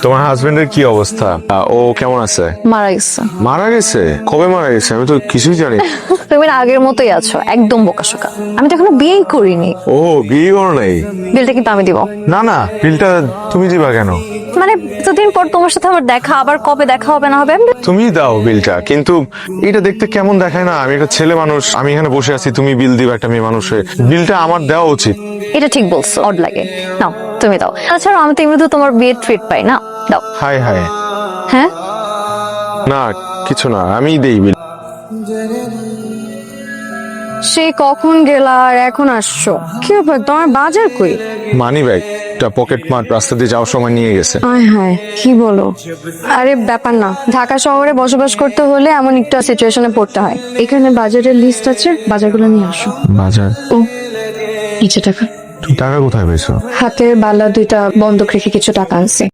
তোমার হাজবেন্ডের কি অবস্থা? ও কেমন আছে? মারা গেছে। মারা গেছে? কবে মারা গেছে? আমি তো কিছুই জানি না। তুমি না আগের মতোই আছো, একদম বোকাশোকা। আমি তো এখনো বিয়েই করিনি। ও, বিয়ে করো নাই? বিলটা কিন্তু আমি দিব। না না, বিলটা তুমি দিবা কেন? মানে এতদিন পর তোমার সাথে আমার দেখা, আবার কবে দেখা হবে না হবে তুমি দাও বিলটা, কিন্তু এটা দেখতে কেমন দেখায় না? আমি একটা ছেলে মানুষ, আমি এখানে বসে আছি, তুমি বিল দিবা একটা মেয়ে মানুষের। বিলটা আমার দেওয়া উচিত। এটা ঠিক বলছো, অড লাগে। নাও তুমি দাও। তাছাড়া আমি তো এমনিতেও তোমার বিয়ের ট্রিট পাই না, দাও। High high. হ্যাঁ না কিছু না, আমি দেই বিল। সে কখন গেলা আর এখন আসছো? কি ব্যাপার, তোমার বাজার কই? মানি ব্যাগটা পকেট মার রাস্তা দিয়ে যাওয়ার সময় নিয়ে গেছে। আয় হায়, কি বলো? আরে ব্যাপার না, ঢাকা শহরে বসবাস করতে হলে এমন একটা সিচুয়েশনে পড়তে হয়। এখানে বাজারের লিস্ট আছে, বাজারগুলো নিয়ে আসো। বাজার? ও, নিচে টাকা। তুমি টাকা কোথায় পেয়েছো? হাতে বালা দুইটা বন্ধক রেখে কিছু টাকা আনছি।